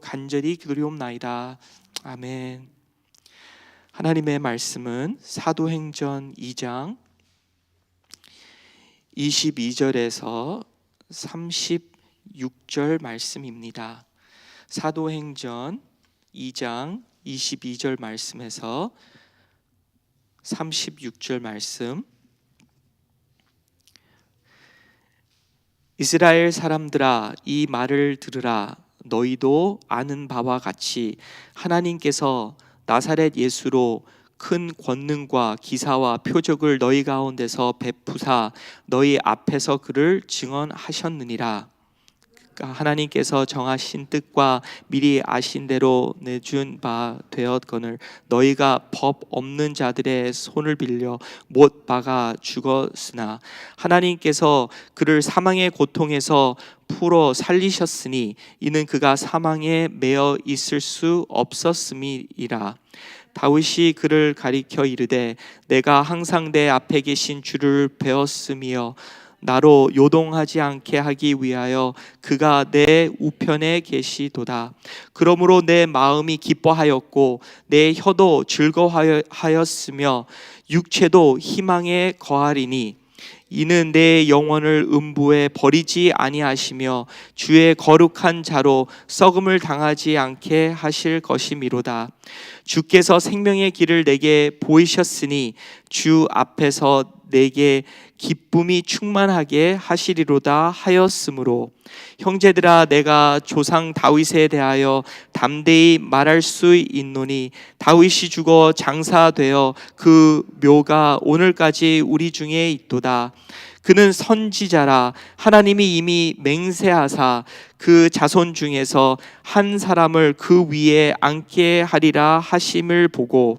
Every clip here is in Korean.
간절히 기도리옵나이다. 아멘. 하나님의 말씀은 사도행전 2장 22절에서 36절 말씀입니다. 사도행전 2장 22절 말씀에서 36절 말씀. 이스라엘 사람들아, 이 말을 들으라. 너희도 아는 바와 같이 하나님께서 나사렛 예수로 큰 권능과 기사와 표적을 너희 가운데서 베푸사 너희 앞에서 그를 증언하셨느니라. 하나님께서 정하신 뜻과 미리 아신 대로 내준 바 되었거늘 너희가 법 없는 자들의 손을 빌려 못 박아 죽었으나 하나님께서 그를 사망의 고통에서 풀어 살리셨으니 이는 그가 사망에 매어 있을 수 없었음이라. 다윗이 그를 가리켜 이르되 내가 항상 내 앞에 계신 주를 배웠으며 나로 요동하지 않게 하기 위하여 그가 내 우편에 계시도다. 그러므로 내 마음이 기뻐하였고 내 혀도 즐거워하였으며 육체도 희망에 거하리니 이는 내 영혼을 음부에 버리지 아니하시며 주의 거룩한 자로 썩음을 당하지 않게 하실 것이미로다. 주께서 생명의 길을 내게 보이셨으니 주 앞에서 내게 기쁨이 충만하게 하시리로다 하였으므로 형제들아, 내가 조상 다윗에 대하여 담대히 말할 수 있노니 다윗이 죽어 장사되어 그 묘가 오늘까지 우리 중에 있도다. 그는 선지자라. 하나님이 이미 맹세하사 그 자손 중에서 한 사람을 그 위에 앉게 하리라 하심을 보고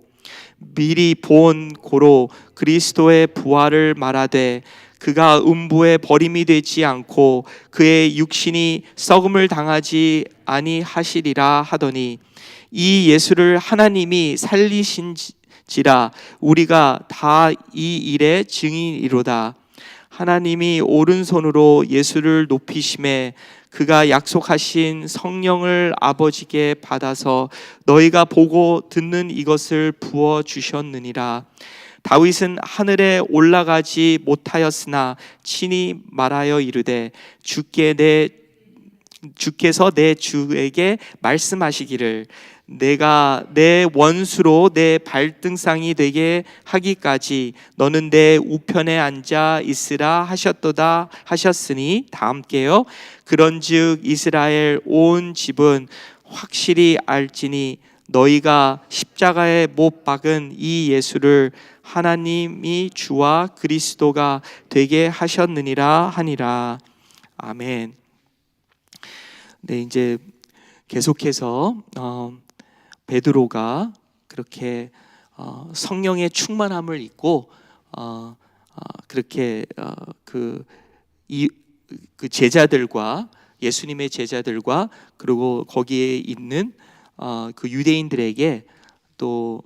미리 본 고로 그리스도의 부활을 말하되 그가 음부에 버림이 되지 않고 그의 육신이 썩음을 당하지 아니하시리라 하더니 이 예수를 하나님이 살리신지라 우리가 다 이 일의 증인이로다. 하나님이 오른손으로 예수를 높이심에 그가 약속하신 성령을 아버지께 받아서 너희가 보고 듣는 이것을 부어 주셨느니라. 다윗은 하늘에 올라가지 못하였으나 친히 말하여 이르되 주께서 내 주에게 말씀하시기를 내가 내 원수로 내 발등상이 되게 하기까지 너는 내 우편에 앉아 있으라 하셨도다 하셨으니 다 함께요. 그런즉 이스라엘 온 집은 확실히 알지니 너희가 십자가에 못 박은 이 예수를 하나님이 주와 그리스도가 되게 하셨느니라 하니라. 아멘. 네, 이제 계속해서 베드로가 그렇게 성령의 충만함을 입고 그렇게 그 제자들과 예수님의 제자들과 그리고 거기에 있는 그 유대인들에게 또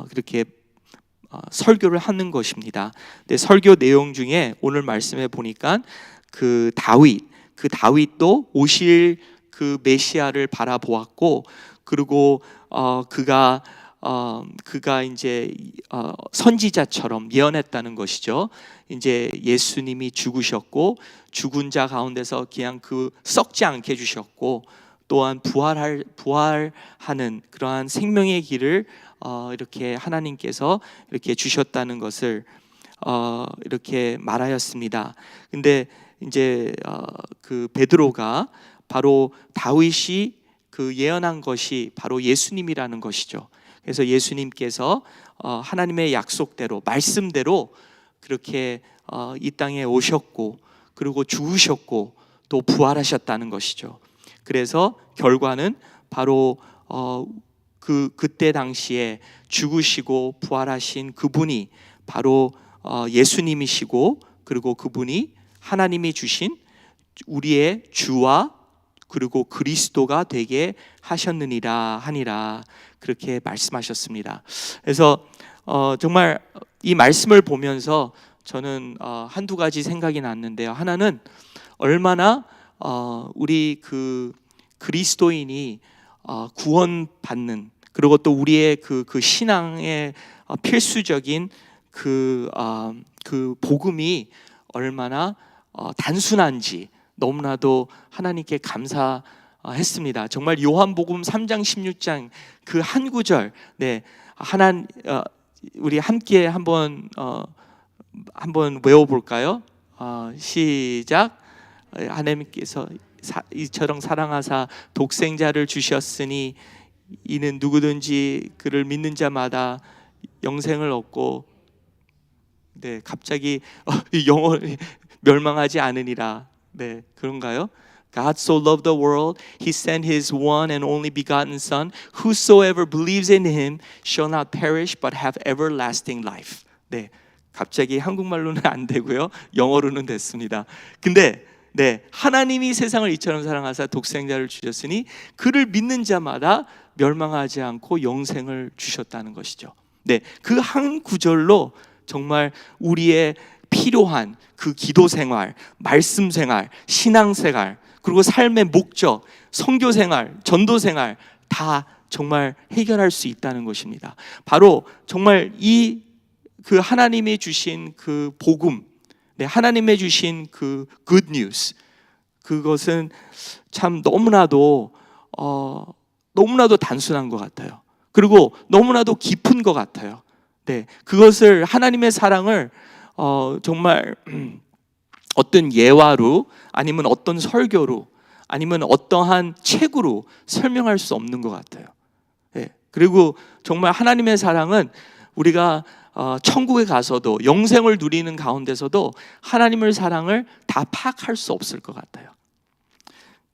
그렇게 설교를 하는 것입니다. 근데 설교 내용 중에 오늘 말씀에 보니까 그 다윗도 오실 그 메시아를 바라보았고 그리고 그가 이제 선지자처럼 예언했다는 것이죠. 이제 예수님이 죽으셨고 죽은 자 가운데서 그냥 그 썩지 않게 해주셨고 또한 부활하는 그러한 생명의 길을 이렇게 하나님께서 이렇게 주셨다는 것을 이렇게 말하였습니다. 근데 이제 그 베드로가 바로 다윗이 그 예언한 것이 바로 예수님이라는 것이죠. 그래서 예수님께서 하나님의 약속대로 말씀대로 그렇게 이 땅에 오셨고 그리고 죽으셨고 또 부활하셨다는 것이죠. 그래서 결과는 바로 그때 당시에 죽으시고 부활하신 그분이 바로 예수님이시고 그리고 그분이 하나님이 주신 우리의 주와 그리고 그리스도가 되게 하셨느니라 하니라 그렇게 말씀하셨습니다. 그래서 정말 이 말씀을 보면서 저는 한두 가지 생각이 났는데요. 하나는 얼마나 우리 그 그리스도인이 구원받는, 그리고 또 우리의 그 신앙의 필수적인 그 복음이 얼마나 단순한지 너무나도 하나님께 감사했습니다. 정말 요한복음 3장 16장 그 한 구절, 우리 함께 한번 외워볼까요? 시작. 하나님께서 이처럼 사랑하사 독생자를 주셨으니 이는 누구든지 그를 믿는 자마다 영생을 얻고, 갑자기 영원 멸망하지 않으니라. 그런가요? God so loved the world, He sent His one and only begotten Son. Whosoever believes in Him shall not perish but have everlasting life. 갑자기 한국말로는 안 되고요, 영어로는 됐습니다. 근데 하나님이 세상을 이처럼 사랑하사 독생자를 주셨으니 그를 믿는 자마다 멸망하지 않고 영생을 주셨다는 것이죠. 그 한 구절로 정말 우리의 필요한 그 기도 생활, 말씀 생활, 신앙 생활, 그리고 삶의 목적, 선교 생활, 전도 생활 다 정말 해결할 수 있다는 것입니다. 바로 정말 그 하나님이 주신 그 복음, 하나님의 주신 그 good news, 그것은 참 너무나도 단순한 것 같아요. 그리고 너무나도 깊은 것 같아요. 그것을, 하나님의 사랑을 정말 어떤 예화로, 아니면 어떤 설교로, 아니면 어떠한 책으로 설명할 수 없는 것 같아요. 그리고 정말 하나님의 사랑은 우리가 천국에 가서도, 영생을 누리는 가운데서도 하나님의 사랑을 다 파악할 수 없을 것 같아요.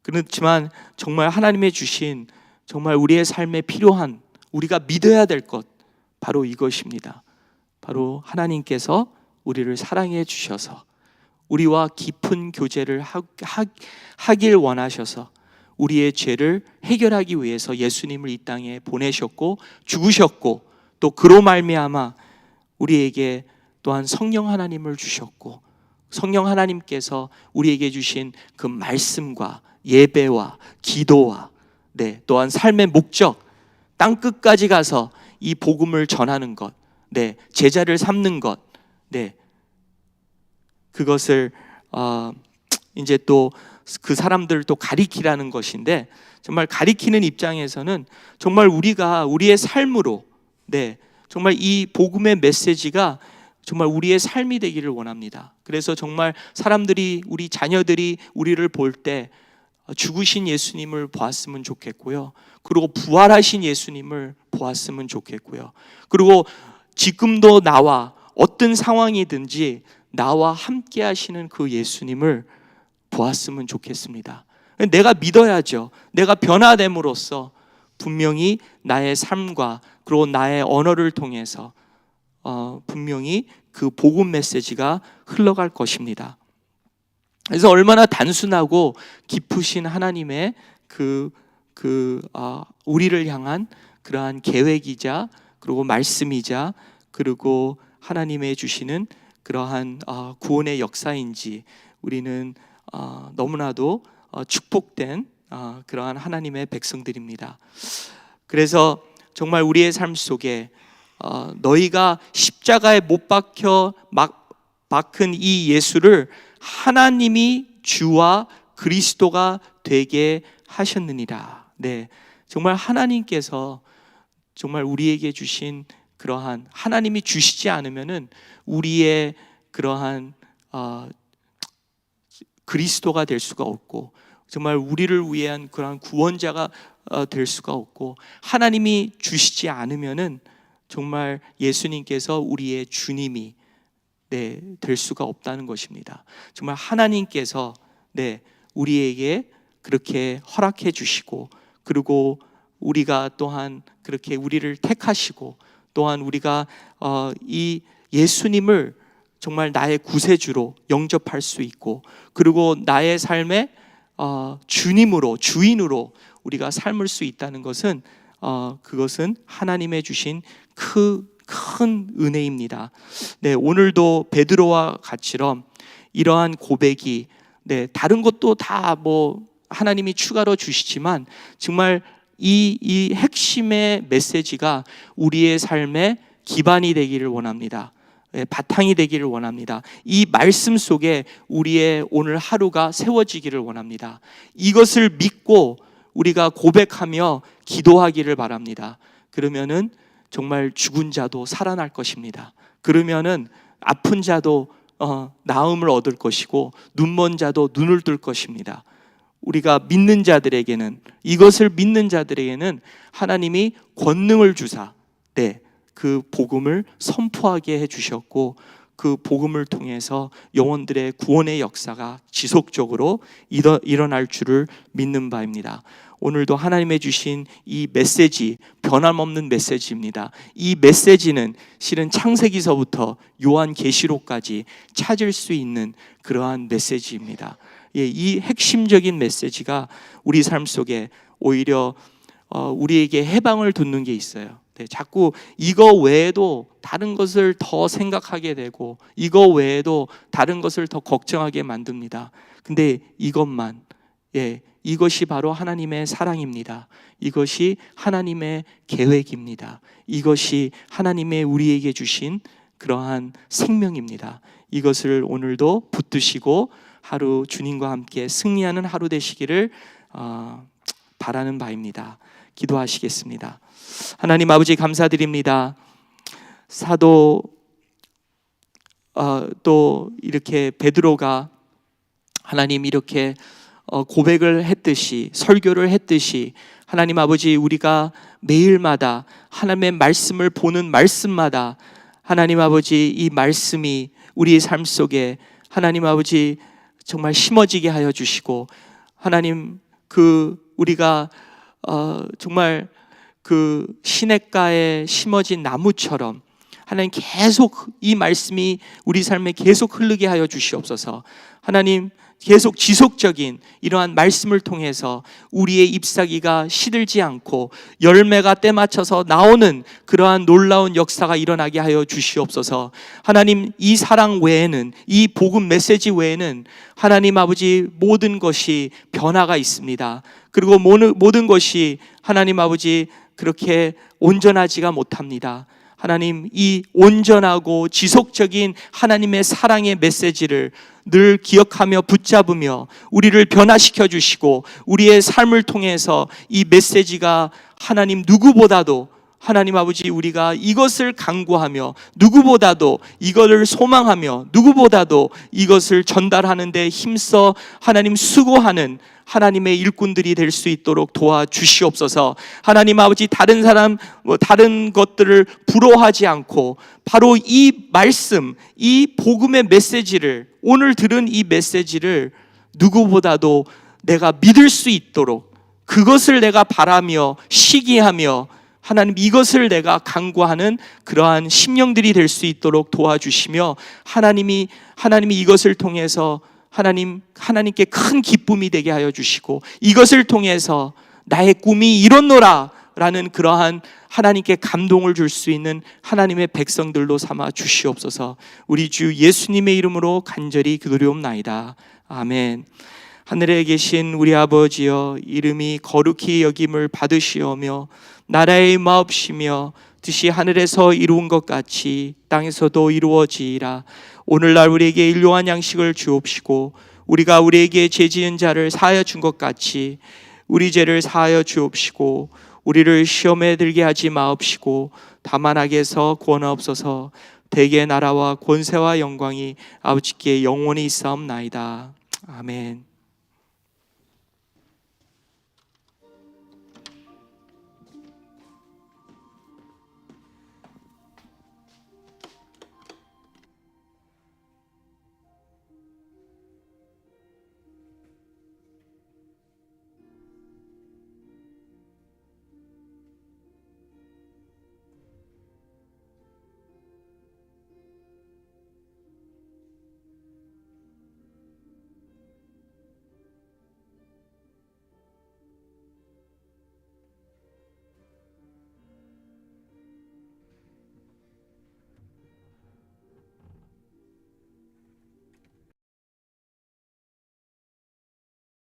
그렇지만 정말 하나님의 주신, 정말 우리의 삶에 필요한, 우리가 믿어야 될 것, 바로 이것입니다. 바로 하나님께서 우리를 사랑해 주셔서 우리와 깊은 교제를 하길 원하셔서 우리의 죄를 해결하기 위해서 예수님을 이 땅에 보내셨고 죽으셨고, 또 그로 말미암아 우리에게 또한 성령 하나님을 주셨고, 성령 하나님께서 우리에게 주신 그 말씀과 예배와 기도와 또한 삶의 목적, 땅끝까지 가서 이 복음을 전하는 것, 제자를 삼는 것, 그것을 이제 또 그 사람들을 또 가리키라는 것인데, 정말 가리키는 입장에서는 정말 우리가 우리의 삶으로, 정말 이 복음의 메시지가 정말 우리의 삶이 되기를 원합니다. 그래서 정말 사람들이, 우리 자녀들이 우리를 볼 때 죽으신 예수님을 보았으면 좋겠고요, 그리고 부활하신 예수님을 보았으면 좋겠고요, 그리고 지금도 나와 어떤 상황이든지 나와 함께 하시는 그 예수님을 보았으면 좋겠습니다. 내가 믿어야죠. 내가 변화됨으로써 분명히 나의 삶과 그리고 나의 언어를 통해서 분명히 그 복음 메시지가 흘러갈 것입니다. 그래서 얼마나 단순하고 깊으신 하나님의 우리를 향한 그러한 계획이자, 그리고 말씀이자, 그리고 하나님의 주시는 그러한 구원의 역사인지 우리는 너무나도 축복된 그러한 하나님의 백성들입니다. 그래서 정말 우리의 삶 속에 너희가 십자가에 못 박힌 이 예수를 하나님이 주와 그리스도가 되게 하셨느니라. 정말 하나님께서 정말 우리에게 주신 그러한, 하나님이 주시지 않으면은 우리의 그러한 그리스도가 될 수가 없고, 정말 우리를 위한 그러한 구원자가 될 수가 없고, 하나님이 주시지 않으면은 정말 예수님께서 우리의 주님이 될 수가 없다는 것입니다. 정말 하나님께서 우리에게 그렇게 허락해 주시고, 그리고 우리가 또한 그렇게 우리를 택하시고, 또한 우리가 이 예수님을 정말 나의 구세주로 영접할 수 있고, 그리고 나의 삶의 주님으로, 주인으로 우리가 삶을 수 있다는 것은 그것은 하나님의 주신 큰 은혜입니다. 오늘도 베드로와 같이럼 이러한 고백이, 다른 것도 다 뭐 하나님이 추가로 주시지만 정말 이 핵심의 메시지가 우리의 삶의 기반이 되기를 원합니다. 바탕이 되기를 원합니다. 이 말씀 속에 우리의 오늘 하루가 세워지기를 원합니다. 이것을 믿고 우리가 고백하며 기도하기를 바랍니다. 그러면은 정말 죽은 자도 살아날 것입니다. 그러면은 아픈 자도 나음을 얻을 것이고 눈먼 자도 눈을 뜰 것입니다. 우리가 믿는 자들에게는, 이것을 믿는 자들에게는 하나님이 권능을 주사 그 복음을 선포하게 해주셨고, 그 복음을 통해서 영혼들의 구원의 역사가 지속적으로 일어날 줄을 믿는 바입니다. 오늘도 하나님의 주신 이 메시지, 변함없는 메시지입니다. 이 메시지는 실은 창세기서부터 요한계시록까지 찾을 수 있는 그러한 메시지입니다. 이 핵심적인 메시지가 우리 삶 속에 오히려 우리에게 해방을 돋는 게 있어요. 자꾸 이거 외에도 다른 것을 더 생각하게 되고, 이거 외에도 다른 것을 더 걱정하게 만듭니다. 근데 이것만, 이것이 바로 하나님의 사랑입니다. 이것이 하나님의 계획입니다. 이것이 하나님의 우리에게 주신 그러한 생명입니다. 이것을 오늘도 붙드시고 하루 주님과 함께 승리하는 하루 되시기를 바라는 바입니다. 기도하시겠습니다. 하나님 아버지, 감사드립니다. 사도 또 이렇게 베드로가 하나님 이렇게 고백을 했듯이, 설교를 했듯이, 하나님 아버지, 우리가 매일마다 하나님의 말씀을 보는 말씀마다 하나님 아버지, 이 말씀이 우리의 삶 속에 하나님 아버지 정말 심어지게 하여 주시고, 하나님 우리가 정말 그 시냇가에 심어진 나무처럼 하나님 계속 이 말씀이 우리 삶에 계속 흐르게 하여 주시옵소서. 하나님 계속 지속적인 이러한 말씀을 통해서 우리의 잎사귀가 시들지 않고 열매가 때 맞춰서 나오는 그러한 놀라운 역사가 일어나게 하여 주시옵소서. 하나님, 이 사랑 외에는, 이 복음 메시지 외에는 하나님 아버지 모든 것이 변화가 있습니다. 그리고 모든 것이 하나님 아버지 그렇게 온전하지가 못합니다. 하나님, 이 온전하고 지속적인 하나님의 사랑의 메시지를 늘 기억하며 붙잡으며 우리를 변화시켜 주시고, 우리의 삶을 통해서 이 메시지가 하나님 누구보다도 하나님 아버지 우리가 이것을 강구하며, 누구보다도 이것을 소망하며, 누구보다도 이것을 전달하는 데 힘써 하나님 수고하는 하나님의 일꾼들이 될 수 있도록 도와주시옵소서. 하나님 아버지, 다른 사람 다른 것들을 부러워하지 않고 바로 이 말씀, 이 복음의 메시지를, 오늘 들은 이 메시지를 누구보다도 내가 믿을 수 있도록, 그것을 내가 바라며 시기하며 하나님 이것을 내가 간구하는 그러한 심령들이 될 수 있도록 도와주시며, 하나님이 이것을 통해서 하나님께 큰 기쁨이 되게 하여 주시고, 이것을 통해서 나의 꿈이 이뤘노라 라는 그러한 하나님께 감동을 줄 수 있는 하나님의 백성들로 삼아 주시옵소서. 우리 주 예수님의 이름으로 간절히 기도드리옵나이다. 아멘. 하늘에 계신 우리 아버지여, 이름이 거룩히 여김을 받으시오며 나라의 마옵시며 뜻이 하늘에서 이루은 것 같이 땅에서도 이루어지이라. 오늘날 우리에게 일용할 양식을 주옵시고, 우리가 우리에게 죄 지은 자를 사하여 준 것 같이 우리 죄를 사하여 주옵시고, 우리를 시험에 들게 하지 마옵시고 다만 악에서 구원하옵소서. 대개 나라와 권세와 영광이 아버지께 영원히 있사옵나이다. 아멘.